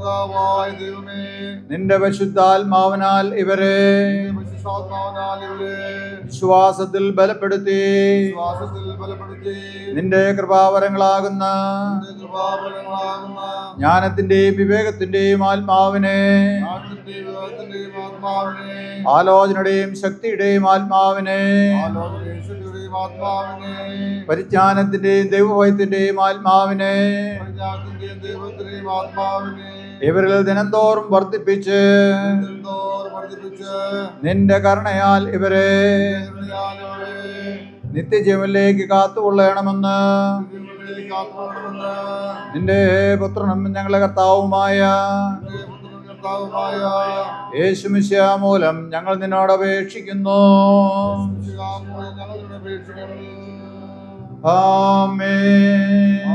കർത്താവായ ദൈവമേ, നിന്റെ പരിശുദ്ധാത്മാവിനാൽ ഇവരെ വിശ്വാസത്തിൽ ബലപ്പെടുത്തി നിന്റെ കൃപാവരങ്ങളാകുന്ന ജ്ഞാനത്തിന്റെയും വിവേകത്തിന്റെയും ആത്മാവിനെ, ആലോചനയുടെയും ശക്തിയുടെയും ആത്മാവിനെ, പരിജ്ഞാനത്തിന്റെയും ദൈവഭയത്തിന്റെയും ആത്മാവിനെ ഇവരിൽ ദിനംതോറും വർദ്ധിപ്പിച്ച് നിന്റെ കരുണയാൽ ഇവരെ നിത്യജീവനിലേക്ക് കാത്തുകൊള്ളണമെന്ന് നിന്റെ പുത്രനും ഞങ്ങളുടെ കർത്താവുമായ യേശുമിശിഹാ മൂലം ഞങ്ങൾ നിന്നോട് അപേക്ഷിക്കുന്നു. ആമേൻ.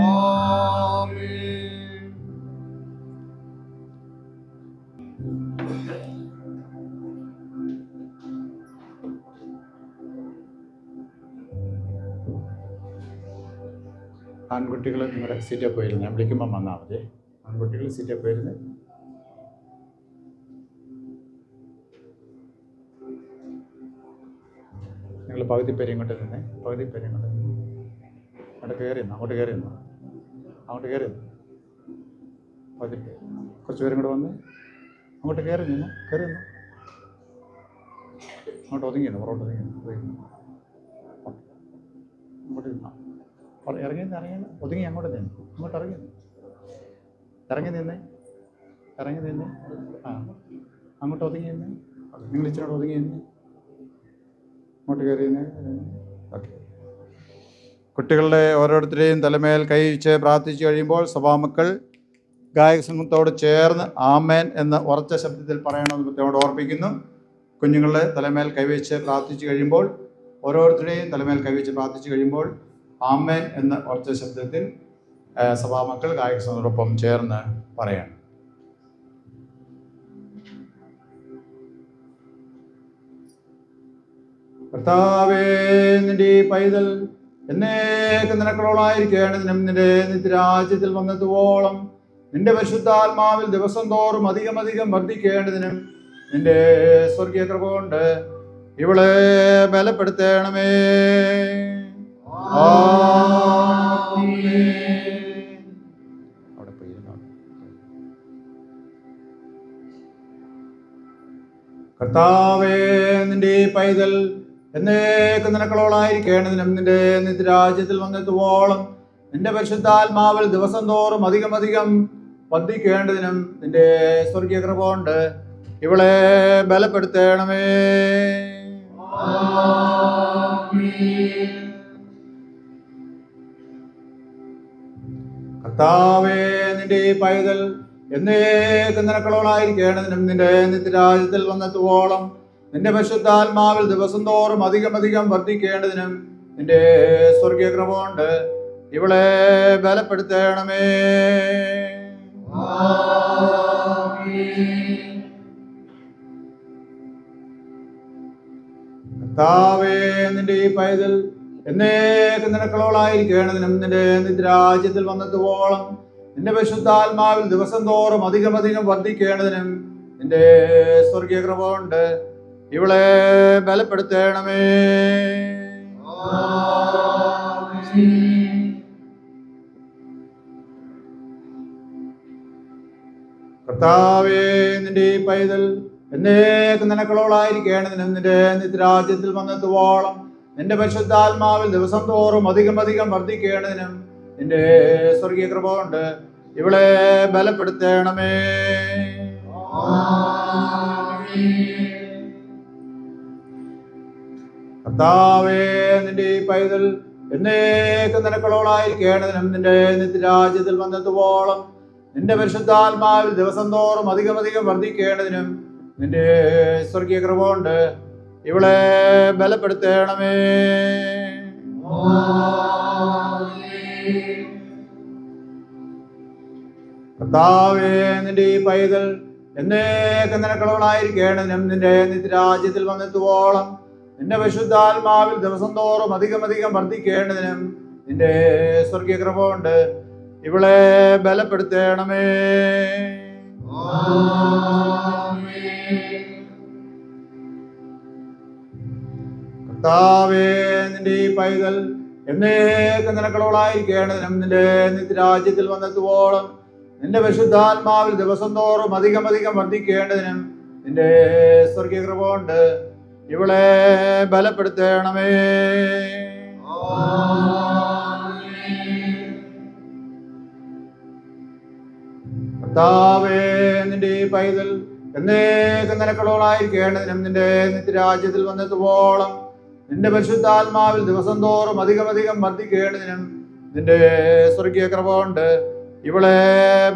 ആൺകുട്ടികൾ നിങ്ങളുടെ സീറ്റിൽ പോയിരുന്നു, ഞാൻ വിളിക്കുമ്പം വന്നാൽ മതി. ആൺകുട്ടികൾ സീറ്റിൽ പോയിരുന്നു. നിങ്ങൾ പകുതി പേര് ഇങ്ങോട്ട് നിന്നേ, പകുതി പേര് ഇങ്ങോട്ട് നിന്ന് അങ്ങോട്ട് കയറി നിന്നു, അങ്ങോട്ട് കയറി നിന്നു, അങ്ങോട്ട് കയറി നിന്നു. പകുതി പേര് കുറച്ച് പേരും കൂടെ വന്ന് അങ്ങോട്ട് കയറി നിന്നു, കയറി നിന്നു, അങ്ങോട്ട് ഒതുങ്ങിയിരുന്നു, പുറകോട്ട് ഒതുങ്ങിയിരുന്നു, അങ്ങോട്ട് നിന്നാ ഇറങ്ങി ഒതുങ്ങി, അങ്ങോട്ട് നിന്ന്, അങ്ങോട്ട് ഇറങ്ങി നിന്നേ, ഇറങ്ങി നിന്നേ, ആ അങ്ങോട്ട് ഒതുങ്ങി നിന്നേ, നിങ്ങൾ ഇച്ചിനോട് ഒതുങ്ങി നിന്നേ, അങ്ങോട്ട് കയറി നിന്നേ. ഓക്കെ. കുട്ടികളുടെ ഓരോരുത്തരെയും തലമേൽ കൈ വെച്ച് പ്രാർത്ഥിച്ചു കഴിയുമ്പോൾ സഭാമക്കൾ ഗായക സംഘത്തോട് ചേർന്ന് ആമേൻ എന്ന ഉറച്ച ശബ്ദത്തിൽ പറയണമെന്ന് പ്രത്യേകം ഓർപ്പിക്കുന്നു. കുഞ്ഞുങ്ങളുടെ തലമേൽ കൈവച്ച് പ്രാർത്ഥിച്ചു കഴിയുമ്പോൾ, ഓരോരുത്തരുടെയും തലമേൽ കൈവച്ച് പ്രാർത്ഥിച്ചു കഴിയുമ്പോൾ ആമേൻ എന്ന ഉറച്ച ശബ്ദത്തിൽ സഭാമക്കൾ ഗായക സംഘത്തോടൊപ്പം ചേർന്ന് പറയണം. കർത്താവേ, നിന്റെ പൈതൽ എന്നേക്കും നിനക്കളോളായിരിക്കേണ്ടതിനും നിന്റെ നിത്യരാജ്യത്തിൽ വന്നെത്തുവോളം നിന്റെ പരിശുദ്ധാത്മാവിൽ ദിവസം തോറും അധികം വർദ്ധിക്കേണ്ടതിനും നിന്റെ സ്വർഗീയ കൃപ കൊണ്ട് ഇവളെ ബലപ്പെടുത്തണമേ. കർത്താവേ, നിന്റെ പൈതൽ എന്നേക്കും നിനക്കളോളായിരിക്കേണ്ടതിനും നിന്റെ നിത്യരാജ്യത്തിൽ വന്നെത്തുവോളം നിന്റെ പരിശുദ്ധാത്മാവിൽ ദിവസം തോറും അധികം വർദ്ധിക്കേണ്ടതിനും നിന്റെ സ്വർഗീയ കൃപ കൊണ്ട് ഇവളെ ബലപ്പെടുത്തണമേ. കർത്താവേ, നിന്റെ പൈതൽ എന്നേക്കും നിനക്കളോളായിരിക്കേണ്ടതിനും നിന്റെ നിത്യരാജ്യത്തിൽ വന്നെത്തുവോളം നിന്റെ പരിശുദ്ധാത്മാവിൽ ദിവസം തോറും അധികം വർദ്ധിക്കേണ്ടതിനും നിന്റെ സ്വർഗീയ കൃപ കൊണ്ട് ഇവളെ ബലപ്പെടുത്തണമേ. കർത്താവേ, നിന്റെ ഈ പൈതൽ എന്നേക്കും നിനക്കളോളായിരിക്കേണ്ടതിനും നിന്റെ നിത്യരാജ്യത്തിൽ വന്നെത്തുവോളം നിന്റെ പരിശുദ്ധാത്മാവിൽ ദിവസം തോറും അധികം വർദ്ധിക്കേണ്ടതിനും നിന്റെ സ്വർഗീയ കൃപ കൊണ്ട് ഇവളെ ബലപ്പെടുത്തണമേ. കർത്താവേ, നിന്റെ ഈ പൈതൽ എന്നേക്കും നിനക്കളോളായിരിക്കേണ്ടതിനും നിന്റെ നിത്യരാജ്യത്തിൽ വന്നെത്തുവോളം നിന്റെ പരിശുദ്ധാത്മാവിൽ ദിവസം തോറും അധികം വർദ്ധിക്കേണ്ടതിനും നിന്റെ സ്വർഗീയ കൃപ കൊണ്ട് ഇവളെ ബലപ്പെടുത്തണമേ. കർത്താവേ, നിന്റെ ഈ പൈതൽ എന്നേക്കും നിനക്കളോളായിരിക്കേണ്ടതിനും നിന്റെ നിത്യരാജ്യത്തിൽ വന്നെത്തുവോളം നിന്റെ പരിശുദ്ധാത്മാവിൽ ദിവസം തോറും അധികം വർദ്ധിക്കേണ്ടതിനും നിന്റെ സ്വർഗീയ കൃപ കൊണ്ട് ഇവളെ ബലപ്പെടുത്തണമേ. കർത്താവേ, നിന്റെ ഈ പൈതൽ എന്നേക്കും നിനക്കളോളായിരിക്കേണ്ടതിനും നിന്റെ നിത്യരാജ്യത്തിൽ വന്നെത്തുവോളം നിന്റെ പരിശുദ്ധാത്മാവിൽ ദിവസം തോറും അധികം വർദ്ധിക്കേണ്ടതിനും നിന്റെ സ്വർഗീയ കൃപ കൊണ്ട് ഇവളെ ബലപ്പെടുത്തണമേ. കർത്താവേ, നിന്റെ ഈ പൈതൽ എന്നേക്കും നിനക്കുള്ളവളായിരിക്കേണ്ടതിനും നിന്റെ നിത്യരാജ്യത്തിൽ വന്നെത്തുവോളം നിന്റെ പരിശുദ്ധാത്മാവിൽ ദിവസം തോറും അധികം വർദ്ധിക്കേണ്ടതിനും നിന്റെ സ്വർഗീയ കൃപ കൊണ്ട് ഇവളെ ബലപ്പെടുത്തണമേ. കർത്താവേ, നിന്റെ ഈ പൈതൽ എന്നേക്കും നിനക്കുള്ളവളായിരിക്കേണ്ടതിനും നിന്റെ നിത്യരാജ്യത്തിൽ വന്നെത്തുവോളം നിന്റെ പരിശുദ്ധാത്മാവിൽ ദിവസം തോറും അധികം വർദ്ധിക്കേണ്ടതിനും നിന്റെ സ്വർഗീയ കൃപ കൊണ്ട് ഇവളെ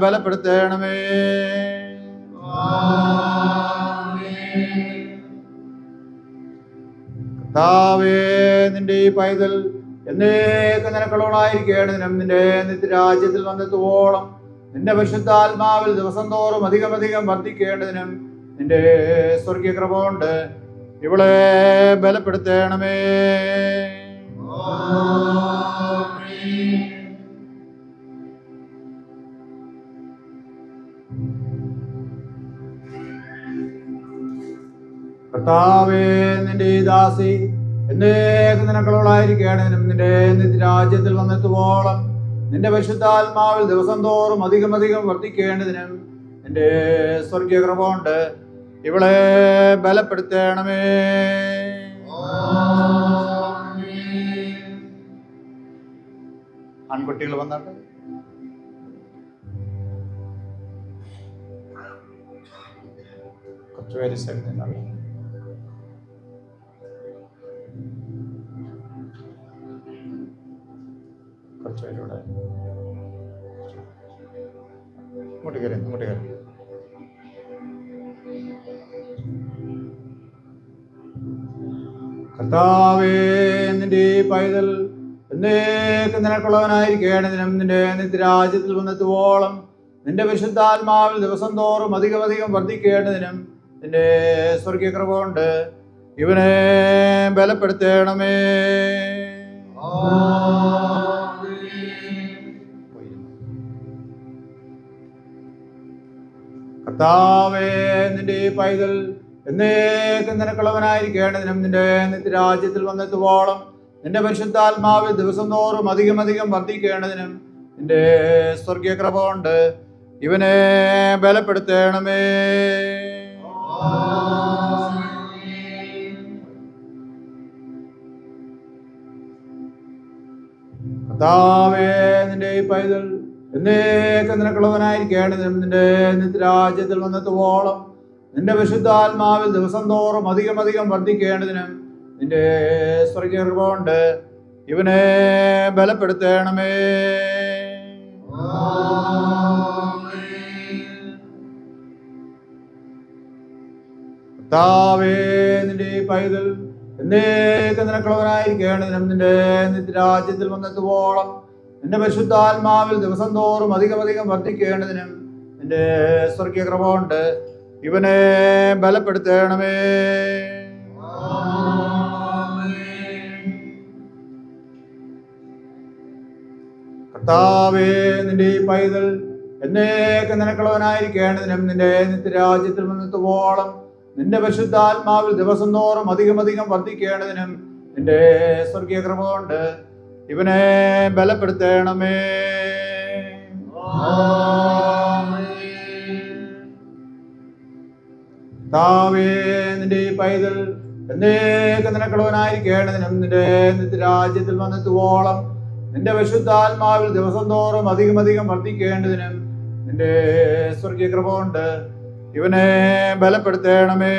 ബലപ്പെടുത്തണമേ. കർത്താവേ, നിന്റെ ഈ പൈതൽ എന്നേക്കും നിനക്കുള്ളവളായിരിക്കേണ്ടതിനും നിന്റെ നിത്യരാജ്യത്തിൽ വന്നെത്തുവോളം നിന്റെ പരിശുദ്ധാത്മാവിൽ ദിവസം തോറും അധികം വർദ്ധിക്കേണ്ടതിനും നിന്റെ സ്വർഗീയ കൃപ കൊണ്ട് ഇവളെ ബലപ്പെടുത്തണമേ. കർത്താവേ, നിന്റെ ഈ ദാസി എന്നേക്കും നിനക്കുള്ളവളായിരിക്കേണ്ടതിനും നിന്റെ നിത്യരാജ്യത്തിൽ വന്നെത്തുവോളം നിന്റെ പരിശുദ്ധാത്മാവിൽ ദിവസം തോറും അധികം വർദ്ധിക്കേണ്ടതിനും നിന്റെ സ്വർഗീയ കൃപ കൊണ്ട് ഇവളെ ബലപ്പെടുത്തണമേ. ആൺകുട്ടികൾ വന്നിട്ട് കുറച്ചുപേര് സൈഡിൽ നിന്നാണ്. കുറച്ചുപേരൂടെ ഇങ്ങോട്ട് കയറി. കർത്താവേ, നിന്റെ ഈ പൈതൽ എന്നേക്കും നിനക്കുള്ളവനായിരിക്കേണ്ടതിനും നിന്റെ നിത്യരാജ്യത്തിൽ വന്നെത്തുവോളം നിന്റെ പരിശുദ്ധാത്മാവിൽ ദിവസം തോറും അധികം വർദ്ധിക്കേണ്ടതിനും നിന്റെ സ്വർഗീയ കൃപ കൊണ്ട് ഇവനെ ബലപ്പെടുത്തണമേ. കർത്താവേ, നിന്റെ ഈ പൈതൽ എന്നേക്കും നിനക്കുള്ളവനായിരിക്കേണ്ടതിനും നിന്റെ നിത്യരാജ്യത്തിൽ വന്നെത്തുവോളം നിന്റെ പരിശുദ്ധാത്മാവിൽ ദിവസം തോറും അധികം വർദ്ധിക്കേണ്ടതിനും നിന്റെ സ്വർഗീയ കൃപ കൊണ്ട് ഇവനെ ബലപ്പെടുത്തണമേ. കർത്താവേ, നിന്റെ ഈ പൈതൽ എന്നേക്കും നിനക്കുള്ളവനായിരിക്കേണ്ടതിനും നിന്റെ നിത്യരാജ്യത്തിൽ വന്നെത്തുവോളം നിന്റെ വിശുദ്ധാത്മാവിൽ ദിവസം തോറും അധികം വർദ്ധിക്കേണ്ടതിനും നിന്റെ സ്വർഗീയ കൃപ കൊണ്ട് ഇവനെ ബലപ്പെടുത്തണമേ. കർത്താവേ, നിന്റെ ഈ പൈതൽ എന്നേക്കും നിനക്കുള്ളവനായിരിക്കേണ്ടതിനും നിന്റെ നിത്യരാജ്യത്തിൽ വന്നെത്തുവോളം നിന്റെ പരിശുദ്ധാത്മാവിൽ ദിവസം തോറും അധികം വർദ്ധിക്കേണ്ടതിനും നിന്റെ സ്വർഗീയ കൃപ കൊണ്ട് ഇവനെ ബലപ്പെടുത്തണമേ. കർത്താവേ, നിന്റെ ഈ പൈതൽ എന്നേക്കും നിനക്കുള്ളവനായിരിക്കേണ്ടതിനും നിന്റെ നിത്യരാജ്യത്തിൽ വന്നെത്തുവോളം നിന്റെ പരിശുദ്ധാത്മാവിൽ ദിവസം തോറും അധികം വർദ്ധിക്കേണ്ടതിനും നിന്റെ സ്വർഗീയ കൃപ കൊണ്ട് ഇവനെ ബലപ്പെടുത്തണമേ. കർത്താവേ, നിന്റെ ഈ പൈതൽ എന്നേക്കും നിനക്കുള്ളവനായിരിക്കേണ്ടതിനും നിന്റെ നിത്യരാജ്യത്തിൽ വന്നെത്തുവോളം നിന്റെ പരിശുദ്ധാത്മാവിൽ ദിവസം തോറും അധികം വർദ്ധിക്കേണ്ടതിനും നിന്റെ സ്വർഗീയ കൃപ കൊണ്ട് ഇവനെ ബലപ്പെടുത്തണമേ.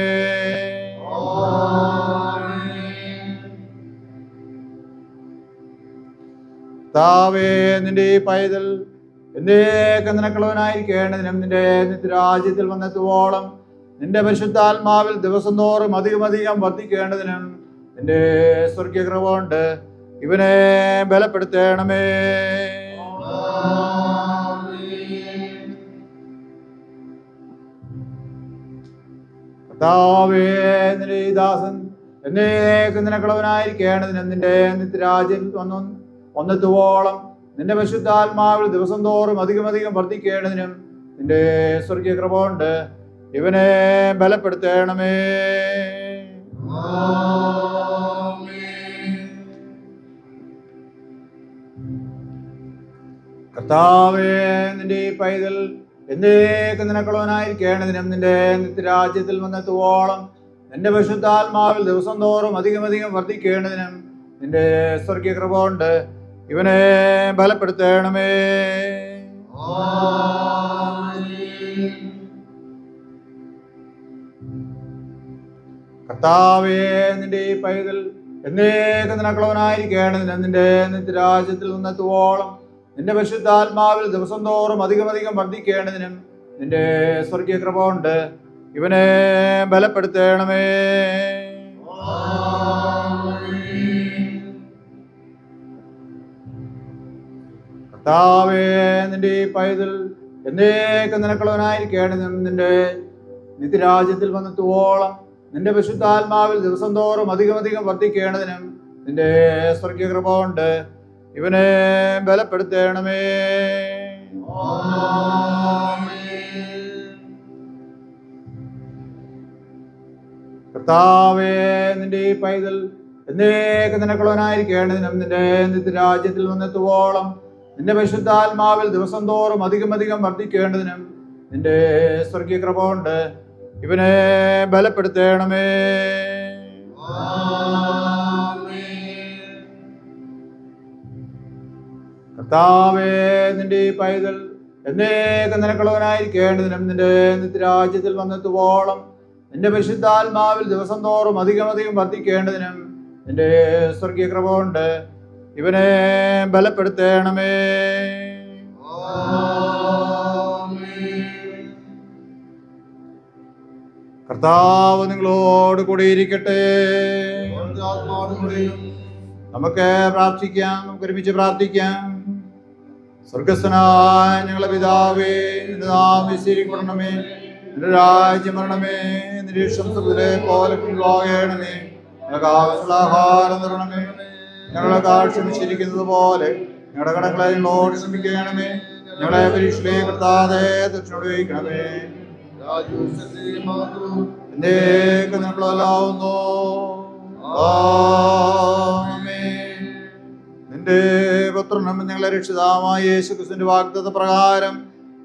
കർത്താവേ, നിന്റെ ഈ പൈതൽ എന്നേക്കും നിനക്കുള്ളവനായിരിക്കേണ്ടതിനും നിന്റെ നിത്യരാജ്യത്തിൽ വന്നെത്തുവോളം നിന്റെ പരിശുദ്ധാത്മാവിൽ ദിവസം തോറും അധികം വർദ്ധിക്കേണ്ടതിനും നിന്റെ സ്വർഗീയ കൃപ കൊണ്ട് ഇവനെ ബലപ്പെടുത്തണമേ. കർത്താവേ, നിന്റെ ഈ ദാസൻ എന്നേക്കും നിനക്കുള്ളവനായിരിക്കേണ്ടതിനും നിന്റെ നിത്യരാജ്യത്തിൽ വന്നെത്തുവോളം നിന്റെ പരിശുദ്ധാത്മാവിൽ ദിവസം തോറും അധികം വർദ്ധിക്കേണ്ടതിനും നിന്റെ സ്വർഗീയ കൃപ കൊണ്ട് ഇവനെ ബലപ്പെടുത്തണമേ. കർത്താവേ, നിന്റെ ഈ പൈതൽ എന്നേക്കും നിനക്കുള്ളവനായിരിക്കേണ്ടതിനും നിന്റെ നിത്യരാജ്യത്തിൽ വന്നെത്തുവോളം നിന്റെ പരിശുദ്ധാത്മാവിൽ ദിവസം തോറും അധികം വർദ്ധിക്കേണ്ടതിനും നിന്റെ സ്വർഗീയ കൃപ കൊണ്ട് ഇവനെ ബലപ്പെടുത്തണമേ. കർത്താവേ, നിന്റെ ഈ പൈതൽ എന്നേക്കും നിനക്കുള്ളവനായിരിക്കേണ്ടതിനും നിന്റെ നിത്യരാജ്യത്തിൽ വന്നെത്തുവോളം നിന്റെ പരിശുദ്ധാത്മാവിൽ ദിവസം തോറും അധികം വർദ്ധിക്കേണ്ടതിനും നിന്റെ സ്വർഗീയ കൃപ കൊണ്ട് ഇവനെ ബലപ്പെടുത്തണമേ. കർത്താവേ, നിന്റെ ഈ പൈതൽ എന്നേക്കും നിനക്കുള്ളവനായിരിക്കേണ്ടതിനും നിന്റെ നിത്യരാജ്യത്തിൽ വന്നെത്തുവോളം നിന്റെ പരിശുദ്ധാത്മാവിൽ ദിവസം തോറും അധികം വർദ്ധിക്കേണ്ടതിനും നിന്റെ സ്വർഗീയ കൃപ കൊണ്ട് ഇവനെ ബലപ്പെടുത്തണമേ. കർത്താവേ, നിന്റെ ഈ പൈതൽ എന്നേക്കും നിനക്കുള്ളവനായിരിക്കേണ്ടതിനും നിന്റെ നിത്യരാജ്യത്തിൽ വന്നെത്തുവോളം നിന്റെ പരിശുദ്ധാത്മാവിൽ ദിവസം തോറും അധികം വർദ്ധിക്കേണ്ടതിനും നിന്റെ സ്വർഗീയ കൃപ കൊണ്ട് ഇവനെ ബലപ്പെടുത്തണമേ. കർത്താവേ, നിന്റെ ഈ പൈതൽ എന്നേക്കും നിനക്കുള്ളവനായിരിക്കേണ്ടതിനും നിന്റെ നിത്യരാജ്യത്തിൽ വന്നെത്തുവോളം നിന്റെ പരിശുദ്ധാത്മാവിൽ ദിവസം തോറും അധികം വർദ്ധിക്കേണ്ടതിനും നിന്റെ സ്വർഗീയ കൃപ കൊണ്ട് ഇവനെ ബലപ്പെടുത്തണമേ. കർത്താവ് നിങ്ങളോട് കൂടിയിരിക്കട്ടെ. നമുക്ക് പ്രാർത്ഥിക്കാം, നമുക്ക് ഒരുമിച്ച് പ്രാർത്ഥിക്കാം. സ്വർഗസ്ഥനായ ഞങ്ങളെ പിതാവേ, നിന്റെ നാമം വിശദീകരിക്കപ്പെടണമേ, നിന്റെ രാജ്യം വരണമേ, നിന്റെ ഇഷ്ടം സ്വർഗ്ഗത്തിലെ പോലെ ഭൂമിയിലുമാകണമേ. ഞങ്ങൾക്ക് ആവശ്യമുള്ള ആഹാരം തരണമേ, ഞങ്ങളെ ക്ഷമിച്ചിരിക്കുന്നത് പോലെ ഞങ്ങളുടെ കടങ്ങളെ ഞങ്ങളോട് ക്ഷമിക്കണമേ. ഞങ്ങളെ പരീക്ഷയിലേക്ക് നിർത്താതെ തെറ്റിനോട് വഹിക്കണമേ. എന്നേക്കും നിനക്കുള്ളതാവുന്നു. നിന്റെ പുത്രനും ഞങ്ങളെ രക്ഷിതാവായ യേശുക്രിസ്തുവിന്റെ വാഗ്ദത്ത പ്രകാരം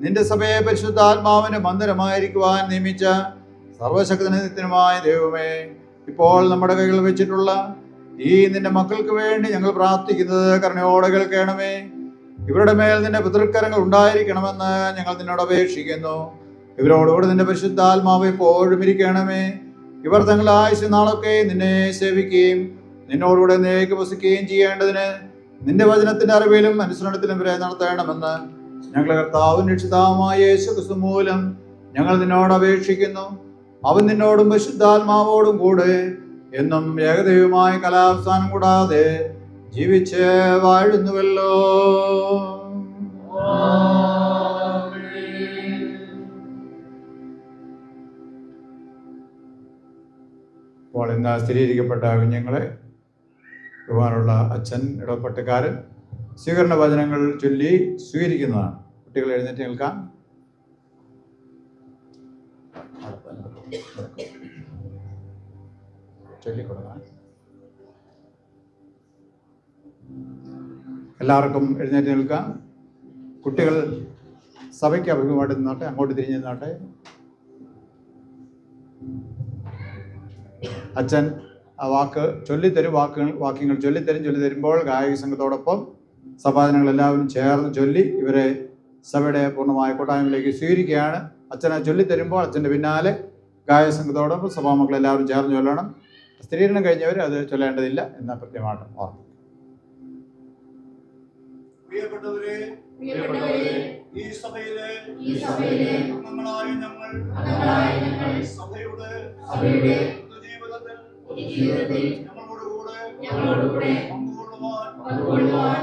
നിന്റെ സഭയെ പരിശുദ്ധാത്മാവിന്റെ മന്ദിരമായിരിക്കുവാൻ നിയമിച്ച സർവശക്തനിത്യനുമായ ദൈവമേ, ഇപ്പോൾ നമ്മുടെ കൈകൾ വെച്ചിട്ടുള്ള ഈ നിന്റെ മക്കൾക്ക് വേണ്ടി ഞങ്ങൾ പ്രാർത്ഥിക്കുന്നത് കരുണയോടെ കേൾക്കണമേ. ഇവരുടെ മേൽ നിന്റെ പിതൃക്കരങ്ങൾ ഉണ്ടായിരിക്കണമെന്ന് ഞങ്ങൾ നിന്നോട് അപേക്ഷിക്കുന്നു. ഇവരോടുകൂടി നിന്റെ പരിശുദ്ധാത്മാവ് എപ്പോഴും ഇരിക്കണമേ. ഇവർ തങ്ങളുടെ ആയുസ് നാളൊക്കെ നിന്നെ സേവിക്കുകയും നിന്നോടുകൂടെ നേക്ക് വസിക്കുകയും ചെയ്യേണ്ടതിന് നിന്റെ വചനത്തിന്റെ അറിവിലും അനുസരണത്തിലും ഇവരെ നടത്തണമെന്ന് ഞങ്ങളെ കർത്താവും രക്ഷിതാവുമായ യേശുക്രിസ്തു മൂലം ഞങ്ങൾ നിന്നോട് അപേക്ഷിക്കുന്നു. അവൻ നിന്നോടും പരിശുദ്ധാത്മാവോടും കൂടെ എന്നും ഏകദൈവമായ കലാവസാനം കൂടാതെ ജീവിച്ച് വാഴുന്നുവല്ലോ. അപ്പോൾ ഇന്ന് സ്ഥിരീകരിക്കപ്പെട്ട കുഞ്ഞുങ്ങളെ ബഹുമാനമുള്ള അച്ഛൻ ഇടപെട്ടക്കാരൻ സ്വീകരണ വചനങ്ങൾ ചൊല്ലി സ്വീകരിക്കുന്നതാണ്. കുട്ടികൾ എഴുന്നേറ്റ് നിൽക്കാം. ചൊല്ലിക്കൊടുക്കാം. എല്ലാവർക്കും എഴുന്നേറ്റ് നിൽക്കാം. കുട്ടികൾ സഭയ്ക്ക് അഭിമുഖമായിട്ട് നിന്നോട്ടെ, അങ്ങോട്ട് തിരിഞ്ഞു നിന്നോട്ടെ. അച്ഛൻ ആ വാക്ക് ചൊല്ലിത്തരും, വാക്യങ്ങൾ ചൊല്ലിത്തരുമ്പോൾ ഗായക സംഘത്തോടൊപ്പം സഭാജനങ്ങൾ എല്ലാവരും ചേർന്ന് ചൊല്ലി ഇവരെ സഭയുടെ പൂർണ്ണമായ കൂട്ടായ്മയിലേക്ക് സ്വീകരിക്കുകയാണ്. അച്ഛനെ ചൊല്ലിത്തരുമ്പോൾ അച്ഛൻ്റെ പിന്നാലെ ഗായക സംഘത്തോടൊപ്പം സഭാമക്കൾ എല്ലാവരും ചേർന്ന് ചൊല്ലണം. സ്ഥിരീകരണം കഴിഞ്ഞവർ അത് ചൊല്ലേണ്ടതില്ല എന്ന കൃത്യമായിട്ട് ഓർമ്മ. പ്രിയപ്പെട്ടവരെ, ഈ സഭയിലെ അംഗങ്ങളായ ഞങ്ങൾ സഭയുടെ ജീവിതത്തിൽ ഞങ്ങളോടുകൂടെ പങ്കുകൊള്ളുവാൻ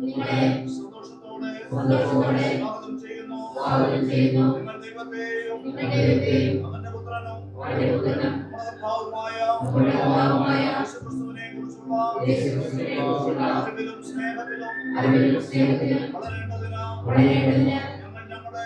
നിങ്ങളെ സന്തോഷത്തോടെ സ്വാഗതം ചെയ്യുന്നു. നിങ്ങൾ ദൈവത്തെയും അവന്റെ പുത്രനും കർത്താവുമായ യേശുക്രിസ്തുവിനെ കുറിച്ചുള്ള അറിവിലും സ്നേഹത്തിലും വളരേണ്ടതിന് ഞങ്ങൾ ഞങ്ങളുടെ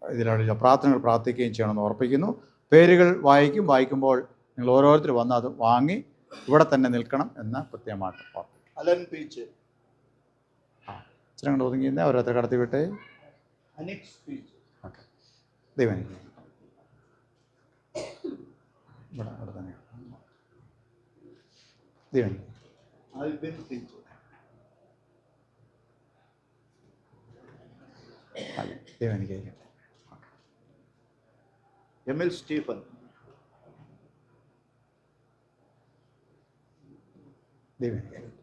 ഇതിനുള്ള പ്രാർത്ഥനകൾ പ്രാർത്ഥിക്കുകയും ചെയ്യണമെന്ന് ഓർപ്പിക്കുന്നു. പേരുകൾ വായിക്കുമ്പോൾ നിങ്ങൾ ഓരോരുത്തർ വന്ന് അത് വാങ്ങി ഇവിടെ തന്നെ നിൽക്കണം എന്ന് പ്രത്യേകമായിട്ട് ഓർപ്പിക്കും. അലൻ പീച്ച്, ഇച്ചിരി കണ്ട് ഒതുങ്ങിയിരുന്നേ ഓരോരുത്തർ കടത്തി വിട്ടേ. അനിക്സ് പീച്ച്, ഓക്കെ, ദൈവം ഇവിടെ തന്നെ ദൈവം ആൽബിൻ പീച്ച്, ദൈവം അനുഗ്രഹിക്കട്ടെ. എമിൽ സ്റ്റീഫൻ, ദൈവം അനുഗ്രഹിക്കട്ടെ.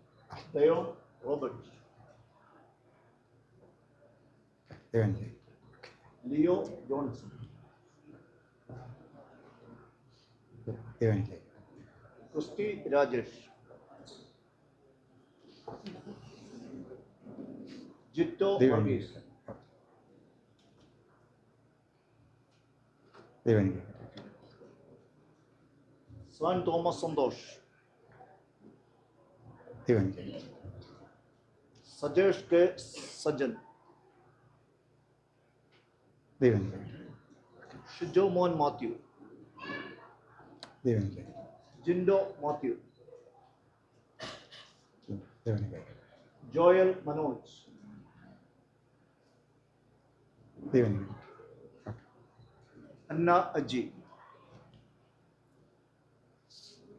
ഡയോൺ റോബർട്ട്, ദൈവം അനുഗ്രഹിക്കട്ടെ. ലിയോ ജോൺസൺ, ദൈവം അനുഗ്രഹിക്കട്ടെ. ക്രിസ്റ്റി രാജേഷ്, ജിറ്റോ ദൈവം വർഗീസ്, അനുഗ്രഹിക്കട്ടെ. ദൈവം അനുഗ്രഹിക്കട്ടെ. സ്വാൻ തോമസ് സന്തോഷ്, ദൈവം അനുഗ്രഹിക്കട്ടെ. സജേഷ് കെ സജ്ജൻ, ദൈവം അനുഗ്രഹിക്കട്ടെ. ഷിജോ മോൻ മാത്യു, ദൈവം അനുഗ്രഹിക്കട്ടെ. ജിൻഡോ മാത്യു, ദൈവം അനുഗ്രഹിക്കട്ടെ. ജോയൽ മനോജ്, ദൈവം അനുഗ്രഹിക്കട്ടെ. അന്ന അജി,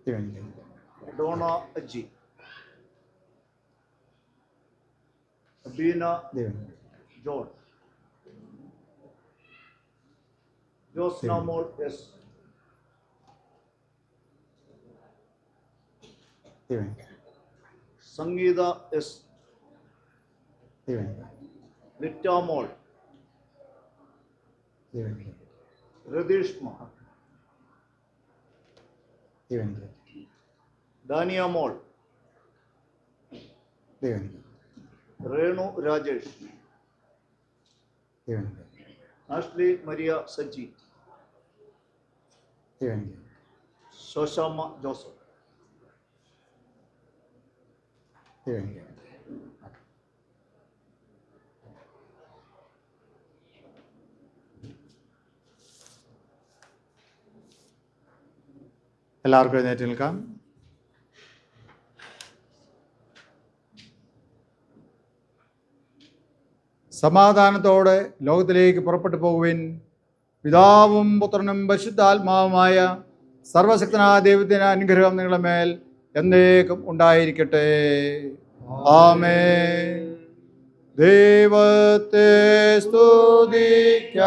ദൈവം അനുഗ്രഹിക്കട്ടെ. ഡോണ അജി, അബീന ദൈവം അനുഗ്രഹിക്കട്ടെ. ജോൺ, ജോസ്ന മോൾ എസ്, ദൈവം അനുഗ്രഹിക്കട്ടെ. സംഗീത എസ്, ദൈവം അനുഗ്രഹിക്കട്ടെ. ലിറ്റ മോൾ, ദൈവം അനുഗ്രഹിക്കട്ടെ. രതീഷ് മോൾ, ദൈവം അനുഗ്രഹിക്കട്ടെ. ദാനിയ മോൾ, ദൈവം അനുഗ്രഹിക്കട്ടെ. രേണു രാജേഷ്, ദൈവം അനുഗ്രഹിക്കട്ടെ. ആഷ്ലി മരിയ സജി, ദൈവം അനുഗ്രഹിക്കട്ടെ. ശോശാമ്മ ജോസഫ്. ദൈവം അനുഗ്രഹിക്കട്ടെ. എല്ലാവർക്കും എഴുന്നേറ്റ് നിൽക്കാം. സമാധാനത്തോടെ ലോകത്തിലേക്ക് പുറപ്പെട്ടു പോകുവിൻ. പിതാവും പുത്രനും പരിശുദ്ധാത്മാവുമായ സർവശക്തനായ ദൈവത്തിൻ്റെ അനുഗ്രഹം നിങ്ങളുടെ മേൽ എന്നേക്കും ഉണ്ടായിരിക്കട്ടെ. ആമേൻ. ദൈവത്തെ സ്തുതിക്കാം.